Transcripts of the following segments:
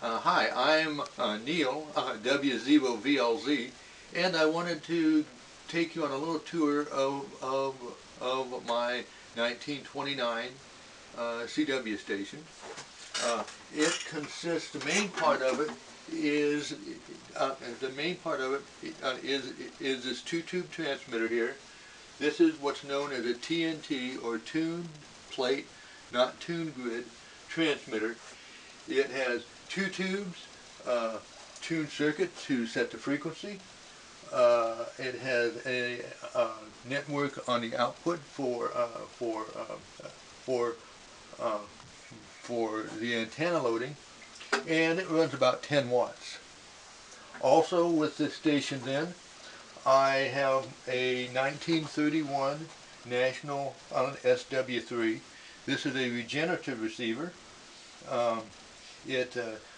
Hi, I'm Neil, W0VLZ, and I wanted to take you on a little tour of my 1929 CW station. It consists, the main part of it is this two-tube transmitter here. This is what's known as a TNT, or tune plate, not tune grid transmitter. It has two tubes, tune circuit to set the frequency. It has a network on the output for the antenna loading, and it runs about 10 watts. Also with this station then, I have a 1931 National SW3. This is a regenerative receiver.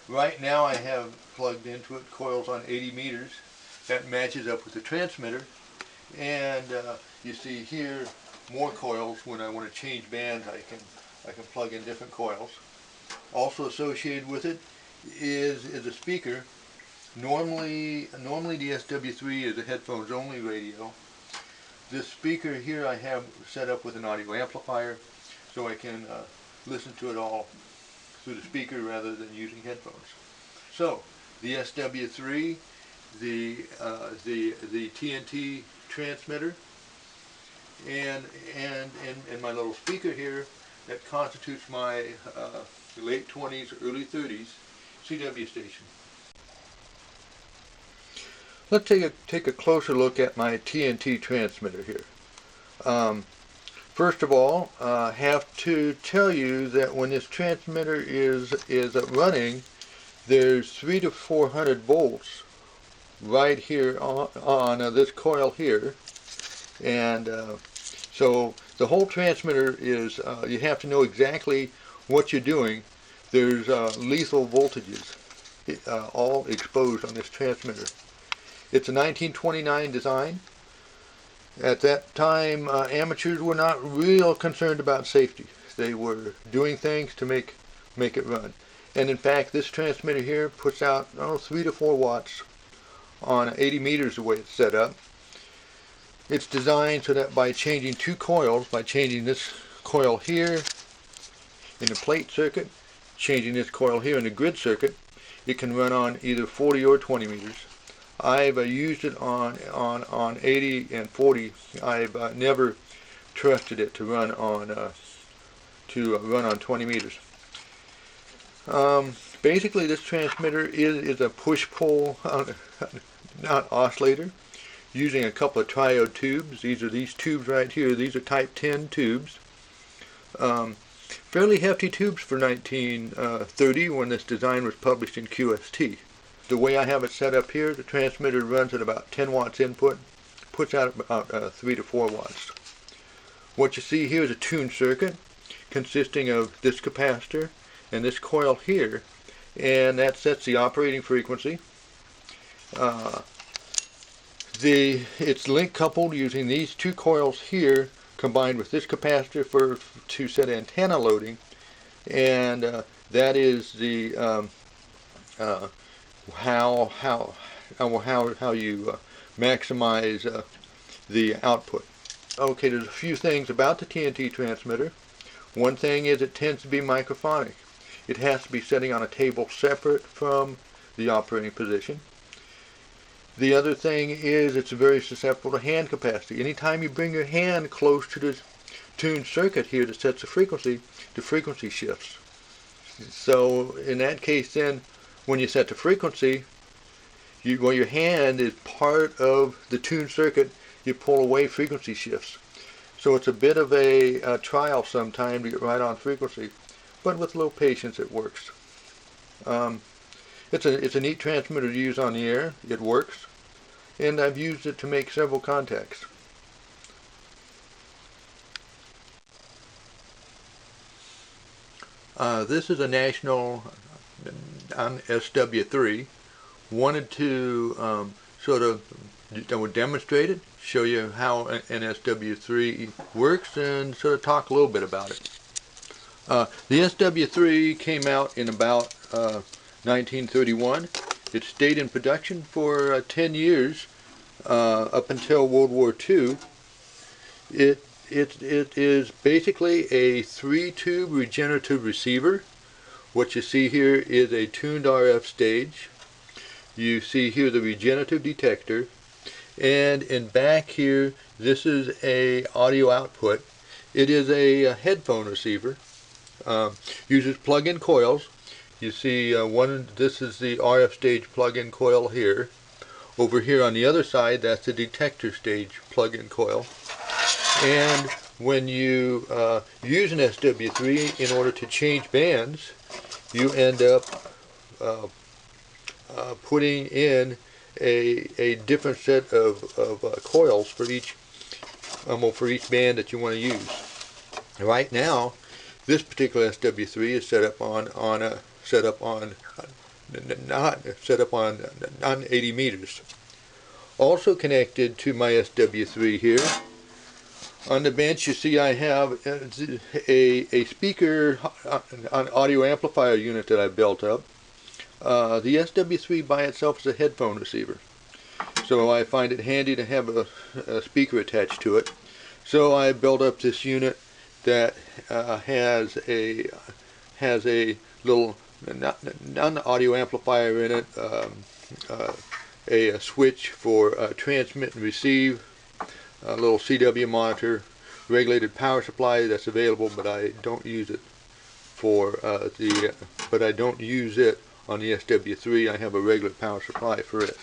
Right now I have plugged into it coils on 80 meters. That matches up with the transmitter. And you see here more coils. When I want to change bands, I can plug in different coils. Also associated with it is a speaker. Normally the SW3 is a headphones only radio. This speaker here I have set up with an audio amplifier, so I can listen to it all through the speaker rather than using headphones. So the SW3, the TNT transmitter, and my little speaker here that constitutes my late 20s, early 30s CW station. Let's take a closer look at my TNT transmitter here. First of all, I have to tell you that when this transmitter is running, there's 300 to 400 volts right here on this coil here, and so the whole transmitter is, you have to know exactly what you're doing. There's lethal voltages all exposed on this transmitter. It's a 1929 design. At that time, amateurs were not real concerned about safety. They were doing things to make it run. And in fact, this transmitter here puts out 3 to 4 watts on 80 meters the way it's set up. It's designed so that by changing two coils, by changing this coil here in the plate circuit, changing this coil here in the grid circuit, it can run on either 40 or 20 meters. I've used it on 80 and 40. I've never trusted it to run on 20 meters. Basically, this transmitter is a push-pull, not oscillator, using a couple of triode tubes. These are these tubes right here. These are type 10 tubes. Fairly hefty tubes for 1930 when this design was published in QST. The way I have it set up here, the transmitter runs at about 10 watts input, puts out about 3 to 4 watts. What you see here is a tune circuit consisting of this capacitor and this coil here, and that sets the operating frequency. It's link coupled using these two coils here combined with this capacitor to set antenna loading, and that is the how you maximize the output. Okay, there's a few things about the TNT transmitter. One thing is it tends to be microphonic. It has to be sitting on a table separate from the operating position. The other thing is it's very susceptible to hand capacity. Anytime you bring your hand close to the tuned circuit here that sets the frequency shifts. So in that case then, when you set the frequency, while your hand is part of the tuned circuit, you pull away, frequency shifts. So it's a bit of a trial sometime to get right on frequency, but with a little patience it works. It's a neat transmitter to use on the air. It works, and I've used it to make several contacts. This is a national on SW3. Wanted to sort of demonstrate it, show you how an SW3 works, and sort of talk a little bit about it. The SW3 came out in about 1931. It stayed in production for 10 years, up until World War II. It is basically a 3-tube regenerative receiver. What you see here is a tuned RF stage. You see here the regenerative detector, and in back here this is a audio output. It is a headphone receiver. Uses plug-in coils. You see this is the RF stage plug-in coil here. Over here on the other side, that's the detector stage plug-in coil. And when you use an SW3 in order to change bands, you end up putting in a different set of coils for each band that you want to use. Right now, this particular SW3 is set up on not 80 meters. Also connected to my SW3 here, on the bench you see I have a speaker, an audio amplifier unit that I built up. The SW3 by itself is a headphone receiver, so I find it handy to have a speaker attached to it. So I built up this unit that has a little non-audio amplifier in it, a switch for transmit and receive, a little CW monitor, regulated power supply that's available, but I don't use it on the SW3. I have a regular power supply for it.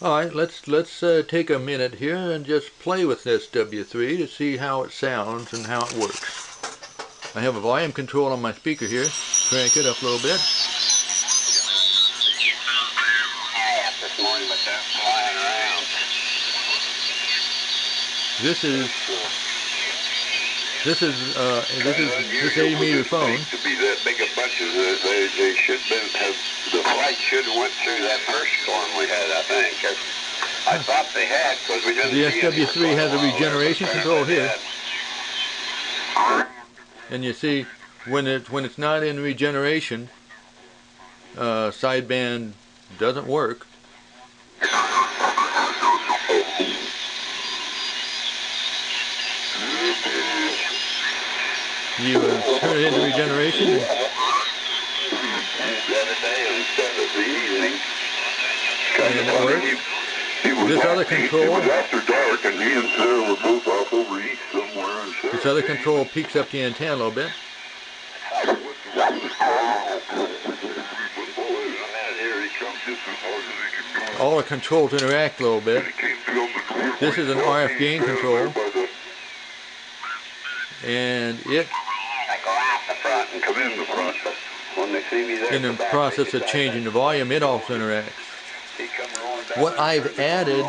Alright, let's take a minute here and just play with this SW3 to see how it sounds and how it works. I have a volume control on my speaker here. Crank it up a little bit. This is 80 meter phone. To be that big a bunch, they should have, the flight should have went through that first storm we had, I think. I thought they had, because we didn't. The SW3 has a regeneration control here, and you see when it's not in regeneration, sideband doesn't work. You turn it into regeneration, and it works. This other control, peaks up the antenna a little bit. All the controls interact a little bit. This is an RF gain control, and it, in the process of changing the volume, it also interacts. What I've added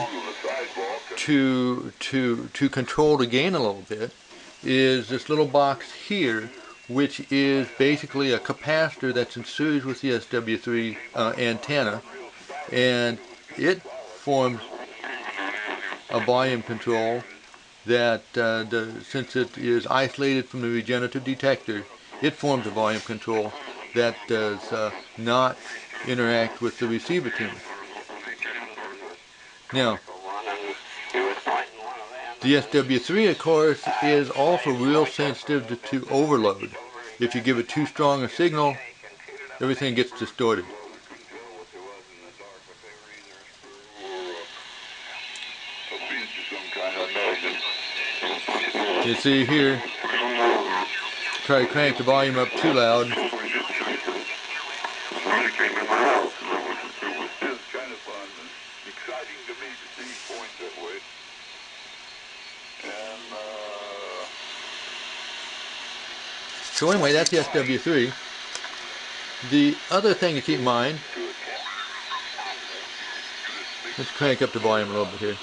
to control the gain a little bit is this little box here, which is basically a capacitor that's in series with the SW3 antenna, and it forms a volume control that, since it is isolated from the regenerative detector, it forms a volume control that does not interact with the receiver tuner. Now, the SW3, of course, is also real sensitive to overload. If you give it too strong a signal, everything gets distorted. You see here, try to crank the volume up too loud. So anyway, that's the SW3. The other thing to keep in mind, let's crank up the volume a little bit here.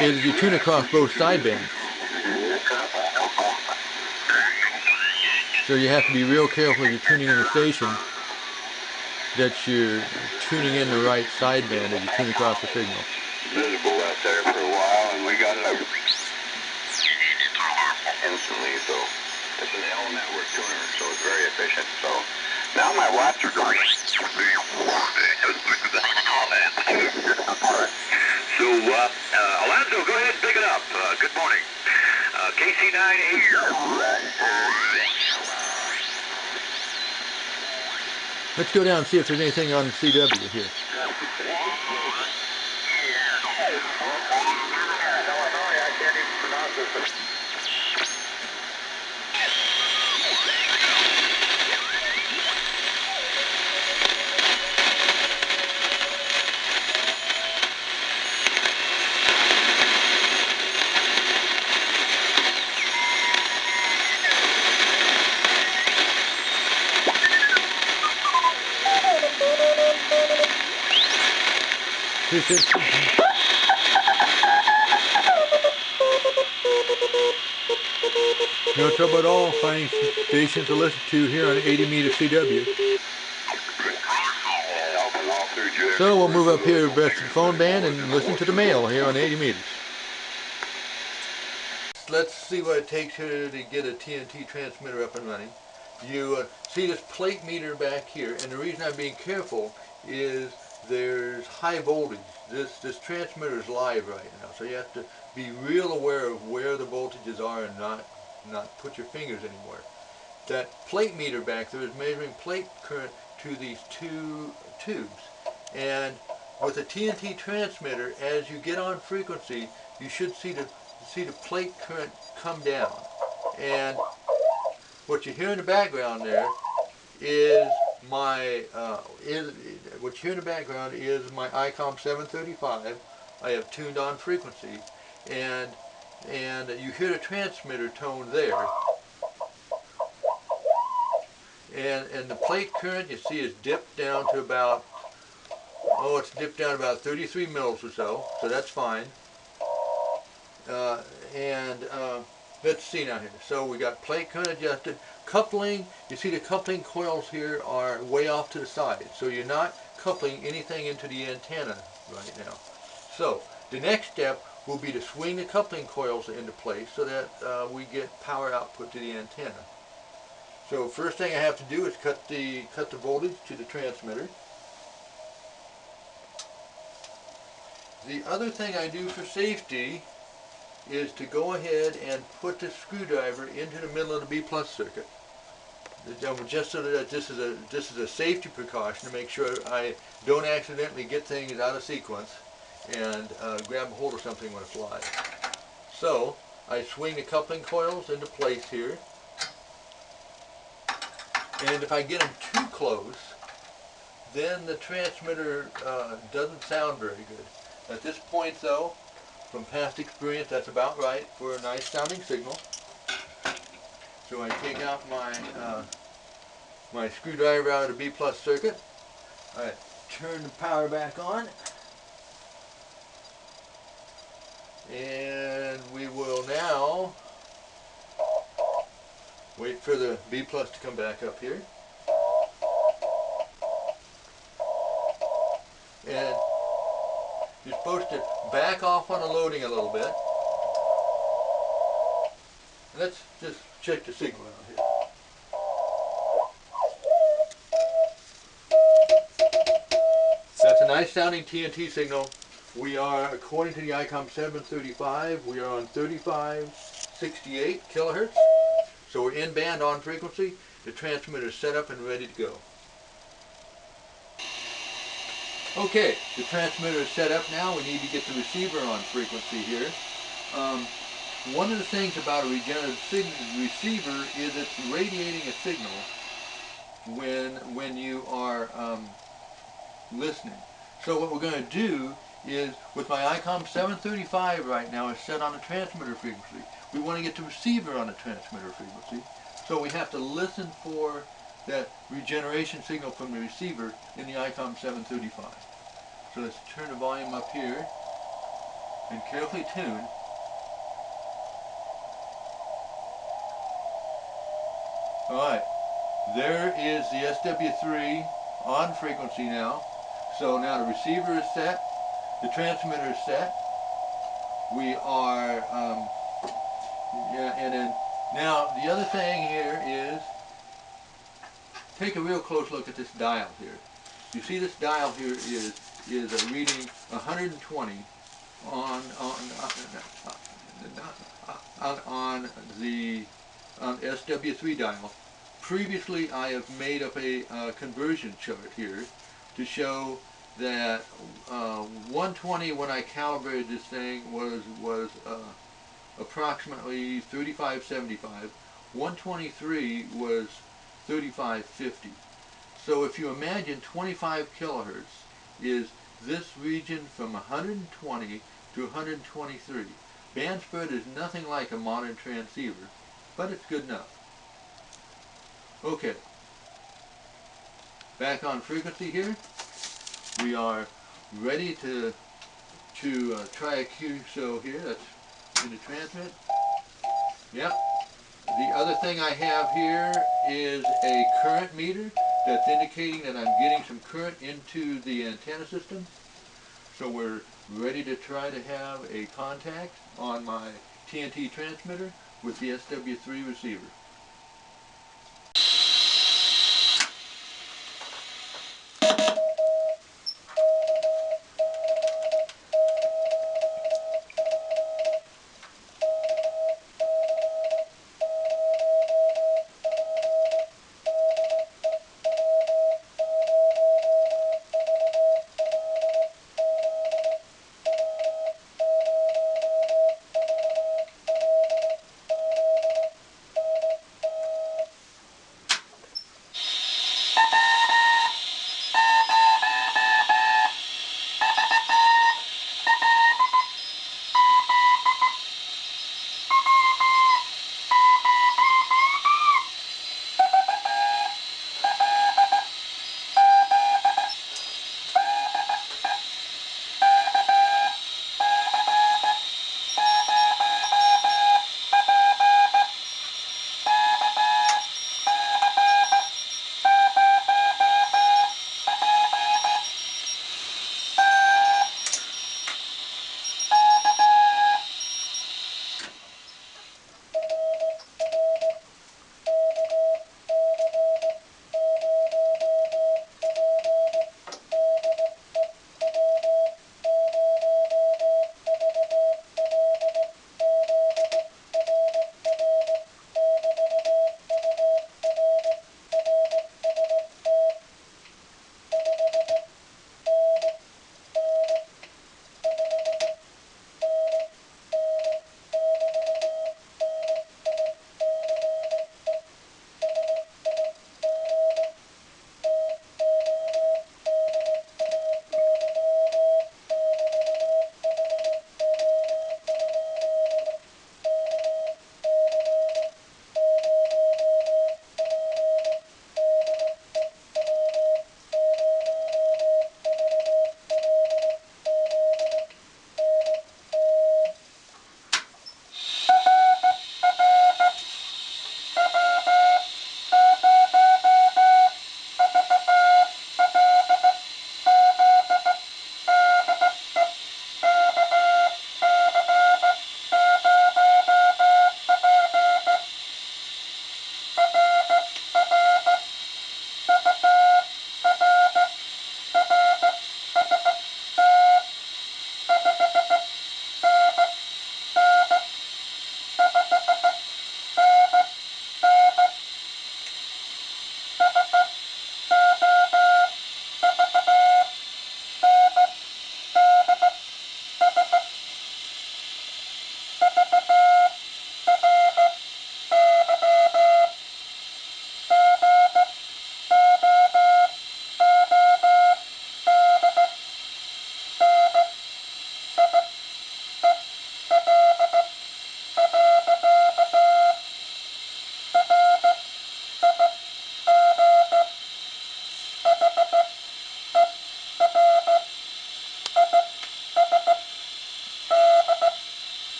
Is you tune across both sidebands. So you have to be real careful if you're tuning in a station that you're tuning in the right sideband as you tune across the signal. Visible out there for a while, and we got it up instantly. So it's an L network tuner, so it's very efficient. So now my watts are going. So Alonzo, go ahead and pick it up. Good morning. KC9 here. Let's go down and see if there's anything on CW here. No trouble at all finding stations to listen to here on 80 meter CW. So we'll move up here to the phone band and listen to the mail here on 80 meters. Let's see what it takes here to get a TNT transmitter up and running. You see this plate meter back here, and the reason I'm being careful is there's high voltage. This transmitter is live right now, so you have to be real aware of where the voltages are and not put your fingers anywhere. That plate meter back there is measuring plate current to these two tubes, and with a TNT transmitter, as you get on frequency, you should see the plate current come down. And what you hear in the background there is my what you hear in the background is my ICOM 735. I have tuned on frequency, and you hear the transmitter tone there. And the plate current, you see, is dipped down to about, it's dipped down about 33 mils or so that's fine. Let's see now here. So we got plate current adjusted. Coupling, you see the coupling coils here are way off to the side, so you're not coupling anything into the antenna right now. So the next step will be to swing the coupling coils into place so that we get power output to the antenna. So first thing I have to do is cut the voltage to the transmitter. The other thing I do for safety is to go ahead and put the screwdriver into the middle of the B+ circuit. Just so that this is a safety precaution to make sure I don't accidentally get things out of sequence and grab a hold of something when it's live. So I swing the coupling coils into place here, and if I get them too close, then the transmitter doesn't sound very good. At this point though, from past experience, that's about right for a nice sounding signal. So I take out my screwdriver out of the B+ circuit. I turn the power back on, and we will now wait for the B+ to come back up here. And you're supposed to back off on the loading a little bit. Let's just check the signal out here. That's a nice sounding TNT signal. We are, according to the ICOM 735, we are on 3568 kilohertz. So we're in band on frequency. The transmitter is set up and ready to go. Okay, the transmitter is set up now. We need to get the receiver on frequency here. One of the things about a regenerative receiver is it's radiating a signal when you are listening. So what we're going to do is, with my ICOM 735 right now is set on the transmitter frequency, we want to get the receiver on the transmitter frequency. So we have to listen for that regeneration signal from the receiver in the ICOM 735. So let's turn the volume up here and carefully tune. Alright, there is the SW3 on frequency now. So now the receiver is set, the transmitter is set. We are, yeah, and then now the other thing here is, take a real close look at this dial here. You see this dial here is a reading 120 on the SW3 dial. Previously, I have made up a conversion chart here to show that 120 when I calibrated this thing was approximately 3575. 123 was 3550. So if you imagine 25 kilohertz is this region from 120 to 123. Band spread is nothing like a modern transceiver, but it's good enough. Okay, back on frequency here. We are ready to try a QSO here. That's in the transmit. Yep. The other thing I have here is a current meter that's indicating that I'm getting some current into the antenna system. So we're ready to try to have a contact on my TNT transmitter with the SW3 receiver.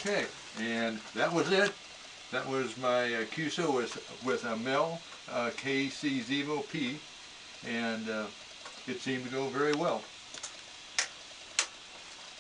Okay, and that was it. That was my QSO with a Mel KC Zevo P, and it seemed to go very well.